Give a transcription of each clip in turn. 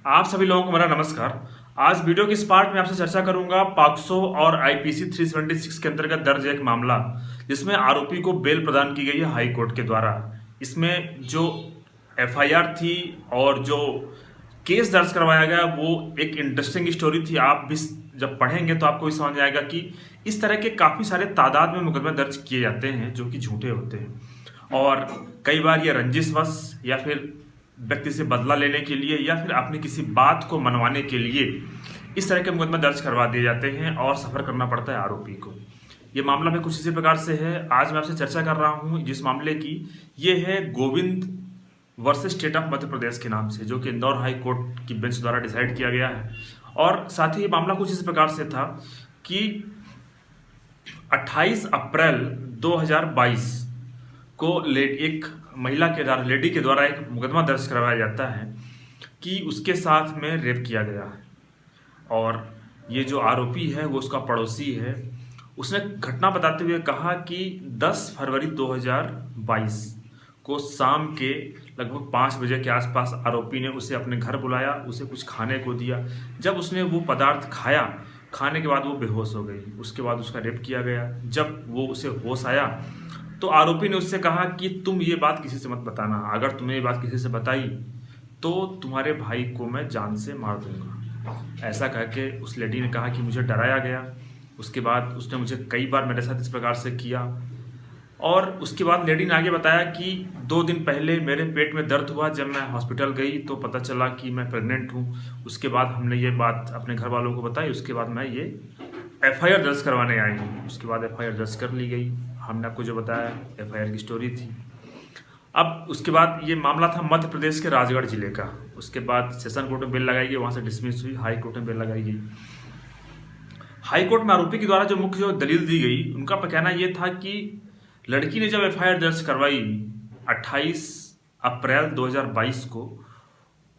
आप सभी लोगों को मेरा नमस्कार। आज वीडियो के इस पार्ट में आपसे चर्चा करूंगा पॉक्सो और आईपीसी 376 के अंतर्गत दर्ज एक मामला जिसमें आरोपी को बेल प्रदान की गई है हाई कोर्ट के द्वारा। इसमें जो एफआईआर थी और जो केस दर्ज करवाया गया वो एक इंटरेस्टिंग स्टोरी थी। आप भी जब पढ़ेंगे तो आपको भी समझ में आएगा कि इस तरह के काफ़ी सारे तादाद में मुकदमे दर्ज किए जाते हैं जो कि झूठे होते हैं और कई बार ये रंजिशवश या फिर व्यक्ति से बदला लेने के लिए या फिर अपनी किसी बात को मनवाने के लिए इस तरह के मुकदमे दर्ज करवा दिए जाते हैं और सफ़र करना पड़ता है आरोपी को। ये मामला भी कुछ इसी प्रकार से है। आज मैं आपसे चर्चा कर रहा हूँ जिस मामले की, ये है Govind versus state of Madhya Pradesh के नाम से, जो कि इंदौर हाई कोर्ट की बेंच द्वारा डिसाइड किया गया है। और साथ ही ये मामला कुछ इस प्रकार से था कि 28 अप्रैल 2022 को एक महिला के द्वारा, लेडी के द्वारा एक मुकदमा दर्ज करवाया जाता है कि उसके साथ में रेप किया गया है और ये जो आरोपी है वो उसका पड़ोसी है। उसने घटना बताते हुए कहा कि 10 फरवरी 2022 को शाम के लगभग 5 बजे के आसपास आरोपी ने उसे अपने घर बुलाया, उसे कुछ खाने को दिया। जब उसने वो पदार्थ खाया, खाने के बाद वो बेहोश हो गई। उसके बाद उसका रेप किया गया। जब वो उसे होश आया तो आरोपी ने उससे कहा कि तुम ये बात किसी से मत बताना, अगर तुमने ये बात किसी से बताई तो तुम्हारे भाई को मैं जान से मार दूंगा। ऐसा कह के उस लेडी ने कहा कि मुझे डराया गया। उसके बाद उसने मुझे कई बार मेरे साथ इस प्रकार से किया। और उसके बाद लेडी ने आगे बताया कि 2 दिन पहले मेरे पेट में दर्द हुआ, जब मैं हॉस्पिटल गई तो पता चला कि मैं प्रेग्नेंट हूँ। उसके बाद हमने ये बात अपने घर वालों को बताई। उसके बाद मैं ये एफआईआर दर्ज करवाने आई हूँ। उसके बाद एफआईआर दर्ज कर ली गई। हमने आपको जो बताया एफआईआर की स्टोरी थी। अब उसके बाद ये मामला था मध्य प्रदेश के राजगढ़ जिले का। उसके बाद सेशन कोर्ट में बेल लगाई गई, वहाँ से डिसमिस हुई, हाई कोर्ट में बेल लगाई गई। हाई कोर्ट में आरोपी के द्वारा जो मुख्य जो दलील दी गई, उनका कहना यह था कि लड़की ने जब एफआईआर दर्ज करवाई 28 अप्रैल 2022 को,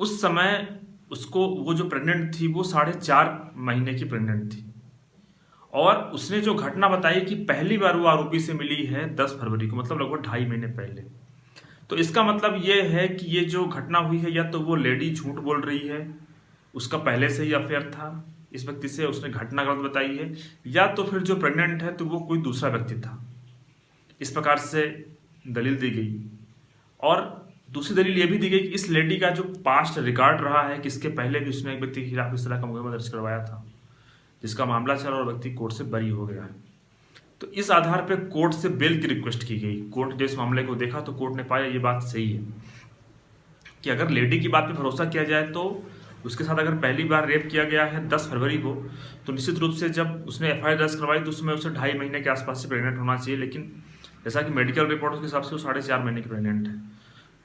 उस समय उसको वो जो प्रेग्नेंट थी वो 4.5 महीने की प्रेग्नेंट थी। और उसने जो घटना बताई कि पहली बार वो आरोपी से मिली है 10 फरवरी को, मतलब लगभग 2.5 महीने पहले। तो इसका मतलब ये है कि ये जो घटना हुई है, या तो वो लेडी झूठ बोल रही है, उसका पहले से ही अफेयर था इस व्यक्ति से, उसने घटना गलत बताई है, या तो फिर जो प्रेग्नेंट है तो वो कोई दूसरा व्यक्ति था। इस प्रकार से दलील दी गई। और दूसरी दलील ये भी दी गई कि इस लेडी का जो पास्ट रिकॉर्ड रहा है कि इसके पहले भी उसने एक व्यक्ति के खिलाफ इस तरह का मुकदमा दर्ज करवाया था, जिसका मामला चला और व्यक्ति कोर्ट से बरी हो गया है। तो इस आधार पर कोर्ट से बेल की रिक्वेस्ट की गई। कोर्ट ने इस मामले को देखा तो कोर्ट ने पाया ये बात सही है कि अगर लेडी की बात पे भरोसा किया जाए तो उसके साथ अगर पहली बार रेप किया गया है 10 फरवरी को, तो निश्चित रूप से जब उसने एफआईआर दर्ज करवाई तो उसमें उसे 2.5 महीने के आसपास से प्रेग्नेंट होना चाहिए। लेकिन जैसा कि मेडिकल रिपोर्ट के हिसाब से वो 4.5 महीने की प्रेग्नेंट है।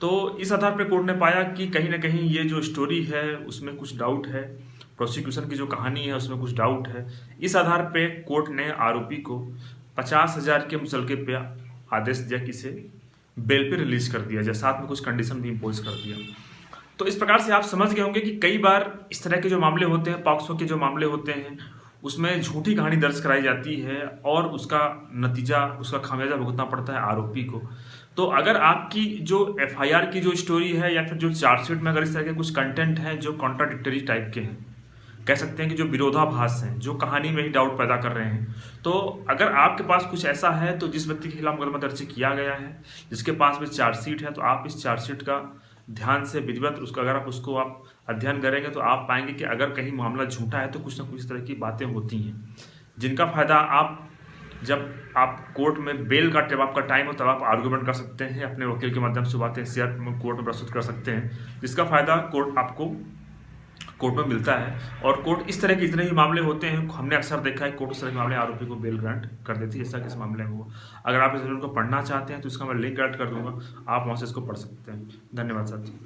तो इस आधार पर कोर्ट ने पाया कि कहीं ना कहीं ये जो स्टोरी है उसमें कुछ डाउट है, प्रोसिक्यूशन की जो कहानी है उसमें कुछ डाउट है। इस आधार पे कोर्ट ने आरोपी को 50,000 के मुचलके पे आदेश दिया कि इसे बेल पे रिलीज कर दिया जाए, साथ में कुछ कंडीशन भी इम्पोज कर दिया। तो इस प्रकार से आप समझ गए होंगे कि कई बार इस तरह के जो मामले होते हैं, पॉक्सो के जो मामले होते हैं, उसमें झूठी कहानी दर्ज कराई जाती है और उसका नतीजा, उसका खामियाजा भुगतना पड़ता है आरोपी को। तो अगर आपकी जो एफआईआर की जो स्टोरी है या फिर जो चार्जशीट में अगर इस तरह के कुछ कंटेंट हैं जो कॉन्ट्राडिक्टरी टाइप के हैं, कह सकते हैं कि जो विरोधाभास हैं, जो कहानी में ही डाउट पैदा कर रहे हैं, तो अगर आपके पास कुछ ऐसा है तो जिस व्यक्ति के खिलाफ मुकदमा दर्ज किया गया है, जिसके पास में चार्जशीट है, तो आप इस चार्जशीट का ध्यान से विधिवत उसका अगर आप उसको आप अध्ययन करेंगे तो आप पाएंगे कि अगर कहीं मामला झूठा है तो कुछ ना कुछ इस तरह की बातें होती हैं, जिनका फायदा आप जब आप कोर्ट में बेल का जब आपका टाइम हो तब आप आर्गूमेंट कर सकते हैं, अपने वकील के माध्यम से बातें शेयर कोर्ट में प्रस्तुत कर सकते हैं, जिसका फायदा कोर्ट आपको कोर्ट में मिलता है। और कोर्ट इस तरह के जितने भी मामले होते हैं, हमने अक्सर देखा है कोर्ट इस तरह के मामले आरोपी को बेल ग्रांट कर देती है, जैसा कि इस मामले में हुआ। अगर आप इस वीडियो को पढ़ना चाहते हैं तो इसका मैं लिंक ऐड कर दूंगा, आप वहाँ से इसको पढ़ सकते हैं। धन्यवाद साथियों।